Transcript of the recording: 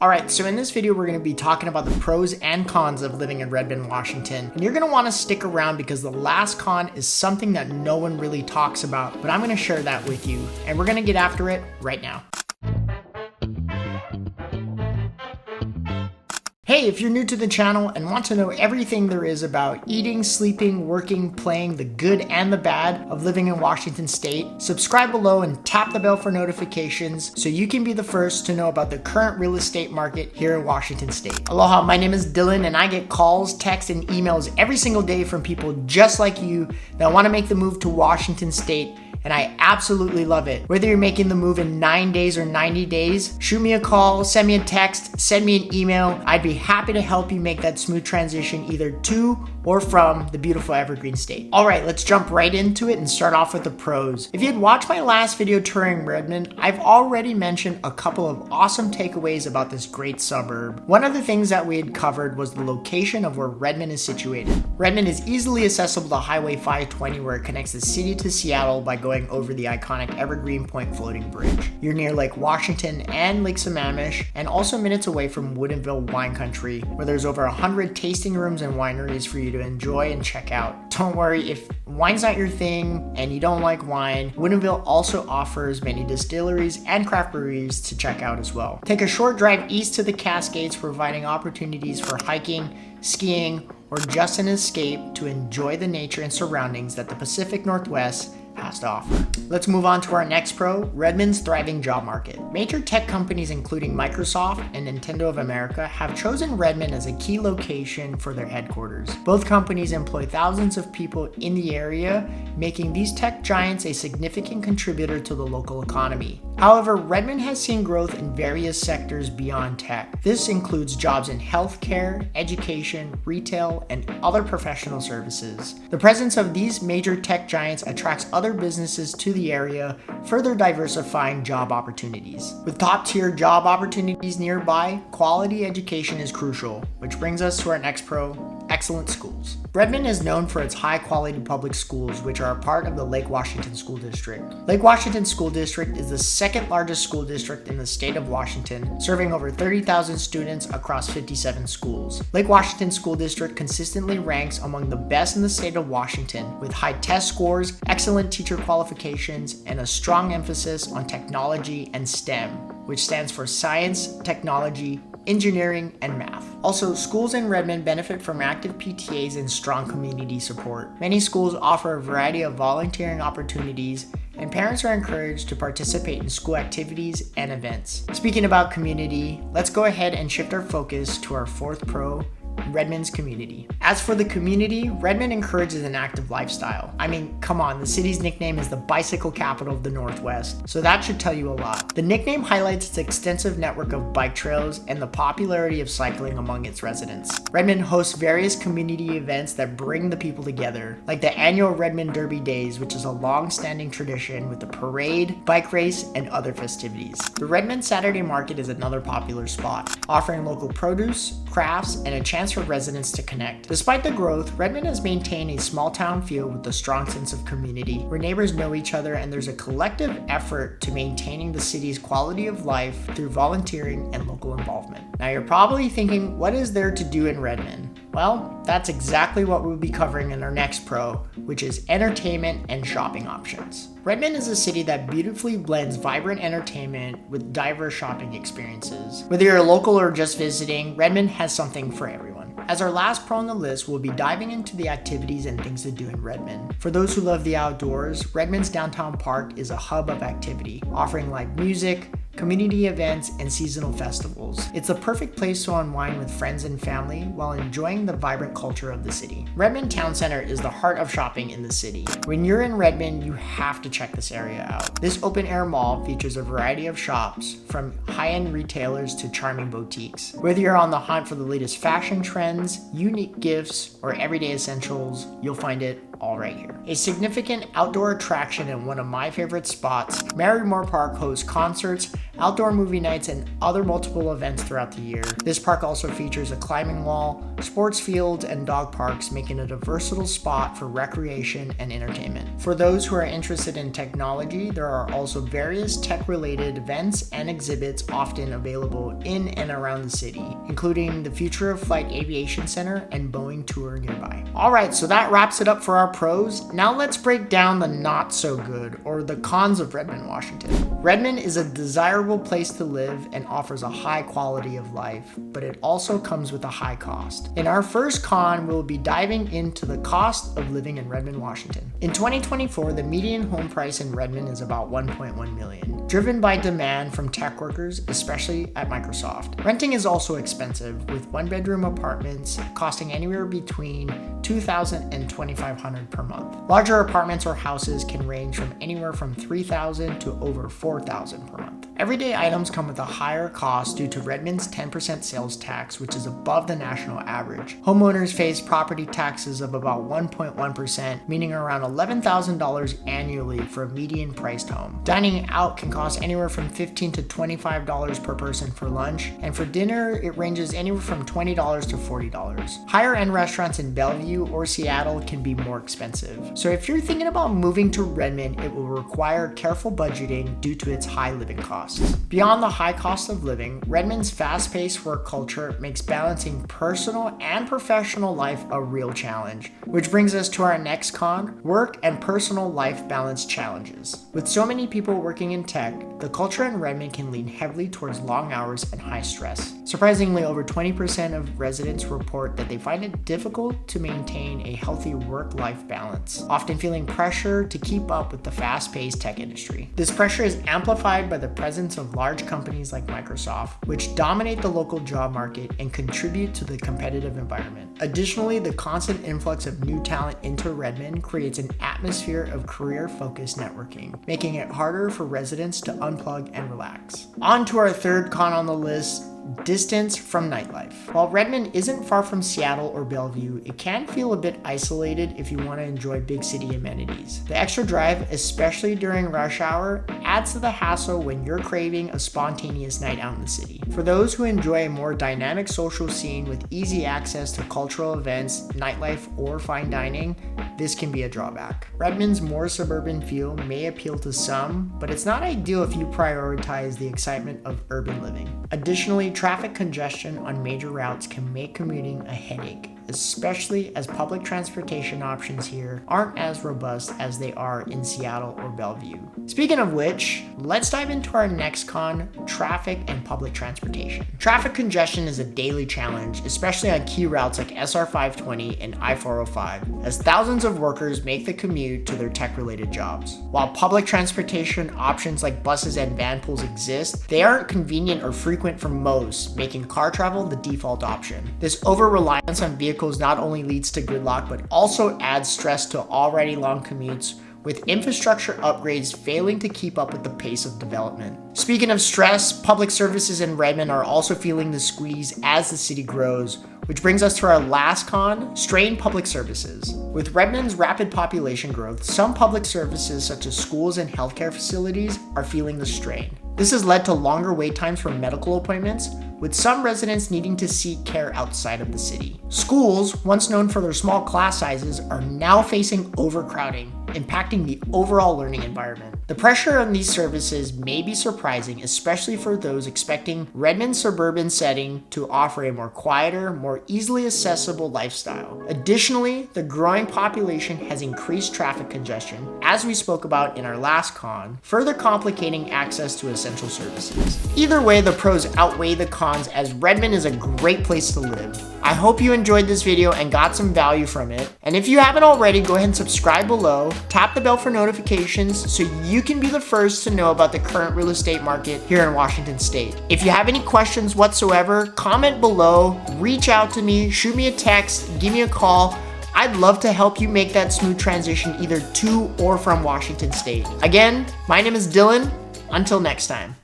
Alright, so in this video we're going to be talking about the pros and cons of living in Redmond, Washington. And you're going to want to stick around because the last con is something that no one really talks about, but I'm going to share that with you. And we're going to get after it right now. Hey, if you're new to the channel and want to know everything there is about eating, sleeping, working, playing, the good and the bad of living in Washington State, subscribe below and tap the bell for notifications so you can be the first to know about the current real estate market here in Washington State. Aloha, my name is Dylan and I get calls, texts, and emails every single day from people just like you that want to make the move to Washington State. And I absolutely love it. Whether you're making the move in 9 days or 90 days, shoot me a call, send me a text, send me an email. I'd be happy to help you make that smooth transition either to or from the beautiful Evergreen State. All right, let's jump right into it and start off with the pros. If you had watched my last video touring Redmond, I've already mentioned a couple of awesome takeaways about this great suburb. One of the things that we had covered was the location of where Redmond is situated. Redmond is easily accessible to Highway 520 where it connects the city to Seattle by going over the iconic Evergreen Point floating bridge. You're near Lake Washington and Lake Sammamish, and also minutes away from Woodinville Wine Country, where there's over 100 tasting rooms and wineries for you to enjoy and check out. Don't worry, if wine's not your thing and you don't like wine, Woodinville also offers many distilleries and craft breweries to check out as well. Take a short drive east to the Cascades, providing opportunities for hiking, skiing, or just an escape to enjoy the nature and surroundings that the Pacific Northwest has to offer. Let's move on to our next pro, Redmond's thriving job market. Major tech companies including Microsoft and Nintendo of America have chosen Redmond as a key location for their headquarters. Both companies employ thousands of people in the area, making these tech giants a significant contributor to the local economy. However, Redmond has seen growth in various sectors beyond tech. This includes jobs in healthcare, education, retail, and other professional services. The presence of these major tech giants attracts other businesses to the area, further diversifying job opportunities. With top-tier job opportunities nearby, quality education is crucial, which brings us to our next pro, excellent schools. Redmond is known for its high-quality public schools, which are a part of the Lake Washington School District. Lake Washington School District is the second largest school district in the state of Washington, serving over 30,000 students across 57 schools. Lake Washington School District consistently ranks among the best in the state of Washington, with high test scores, excellent teacher qualifications, and a strong emphasis on technology and STEM, which stands for science, technology, engineering, and math. Also, schools in Redmond benefit from active PTAs and strong community support. Many schools offer a variety of volunteering opportunities, and parents are encouraged to participate in school activities and events. Speaking about community, let's go ahead and shift our focus to our fourth pro, Redmond's community. As for the community, Redmond encourages an active lifestyle. I mean, come on, the city's nickname is the bicycle capital of the Northwest, so that should tell you a lot. The nickname highlights its extensive network of bike trails and the popularity of cycling among its residents. Redmond hosts various community events that bring the people together, like the annual Redmond Derby Days, which is a long-standing tradition with a parade, bike race, and other festivities. The Redmond Saturday Market is another popular spot, offering local produce, crafts, and a chance for residents to connect. Despite the growth, Redmond has maintained a small town feel with a strong sense of community, where neighbors know each other and there's a collective effort to maintaining the city's quality of life through volunteering and local involvement. Now you're probably thinking, what is there to do in Redmond? Well, that's exactly what we'll be covering in our next pro, which is entertainment and shopping options. Redmond is a city that beautifully blends vibrant entertainment with diverse shopping experiences. Whether you're a local or just visiting, Redmond has something for everyone. As our last pro on the list, we'll be diving into the activities and things to do in Redmond. For those who love the outdoors, Redmond's downtown park is a hub of activity, offering live music, community events, and seasonal festivals. It's a perfect place to unwind with friends and family while enjoying the vibrant culture of the city. Redmond Town Center is the heart of shopping in the city. When you're in Redmond, you have to check this area out. This open-air mall features a variety of shops, from high-end retailers to charming boutiques. Whether you're on the hunt for the latest fashion trends, unique gifts, or everyday essentials, you'll find it all right here. A significant outdoor attraction and one of my favorite spots, Merrimore Park hosts concerts outdoor movie nights, and other multiple events throughout the year. This park also features a climbing wall, sports fields, and dog parks, making it a versatile spot for recreation and entertainment. For those who are interested in technology, there are also various tech-related events and exhibits often available in and around the city, including the Future of Flight Aviation Center and Boeing Tour nearby. Alright, so that wraps it up for our pros. Now let's break down the not so good, or the cons of Redmond, Washington. Redmond is a desirable place to live and offers a high quality of life, but it also comes with a high cost. In our first con, we'll be diving into the cost of living in Redmond, Washington. In 2024, the median home price in Redmond is about $1.1 million, driven by demand from tech workers, especially at Microsoft. Renting is also expensive, with one-bedroom apartments costing anywhere between $2,000 and $2,500 per month. Larger apartments or houses can range from anywhere from $3,000 to over $4,000 per month. Everyday items come with a higher cost due to Redmond's 10% sales tax, which is above the national average. Homeowners face property taxes of about 1.1%, meaning around $11,000 annually for a median priced home. Dining out can cost anywhere from $15 to $25 per person for lunch, and for dinner, it ranges anywhere from $20 to $40. Higher end restaurants in Bellevue or Seattle can be more expensive. So if you're thinking about moving to Redmond, it will require careful budgeting due to its high living costs. Beyond the high cost of living, Redmond's fast-paced work culture makes balancing personal and professional life a real challenge, which brings us to our next con, work and personal life balance challenges. With so many people working in tech, the culture in Redmond can lean heavily towards long hours and high stress. Surprisingly, over 20% of residents report that they find it difficult to maintain a healthy work-life balance, often feeling pressure to keep up with the fast-paced tech industry. This pressure is amplified by the presence of large companies like Microsoft, which dominate the local job market and contribute to the competitive environment. Additionally, the constant influx of new talent into Redmond creates an atmosphere of career-focused networking, making it harder for residents to unplug and relax. On to our third con on the list, distance from nightlife. While Redmond isn't far from Seattle or Bellevue, it can feel a bit isolated if you want to enjoy big city amenities. The extra drive, especially during rush hour, adds to the hassle when you're craving a spontaneous night out in the city. For those who enjoy a more dynamic social scene with easy access to cultural events, nightlife, or fine dining, this can be a drawback. Redmond's more suburban feel may appeal to some, but it's not ideal if you prioritize the excitement of urban living. Additionally, traffic congestion on major routes can make commuting a headache, especially as public transportation options here aren't as robust as they are in Seattle or Bellevue. Speaking of which, let's dive into our next con, traffic and public transportation. Traffic congestion is a daily challenge, especially on key routes like SR 520 and I-405, as thousands of workers make the commute to their tech-related jobs. While public transportation options like buses and van pools exist, they aren't convenient or frequent for most, making car travel the default option. This over-reliance on vehicles not only leads to gridlock, but also adds stress to already long commutes, with infrastructure upgrades failing to keep up with the pace of development. Speaking of stress, public services in Redmond are also feeling the squeeze as the city grows, which brings us to our last con, strained public services. With Redmond's rapid population growth, some public services such as schools and healthcare facilities are feeling the strain. This has led to longer wait times for medical appointments, with some residents needing to seek care outside of the city. Schools, once known for their small class sizes, are now facing overcrowding, impacting the overall learning environment. The pressure on these services may be surprising, especially for those expecting Redmond's suburban setting to offer a more quieter, more easily accessible lifestyle. Additionally, the growing population has increased traffic congestion, as we spoke about in our last con, further complicating access to essential services. Either way, the pros outweigh the cons, as Redmond is a great place to live. I hope you enjoyed this video and got some value from it. And if you haven't already, go ahead and subscribe below, tap the bell for notifications so you can be the first to know about the current real estate market here in Washington State. If you have any questions whatsoever, comment below, reach out to me, shoot me a text, give me a call. I'd love to help you make that smooth transition either to or from Washington State. Again, my name is Dylan. Until next time.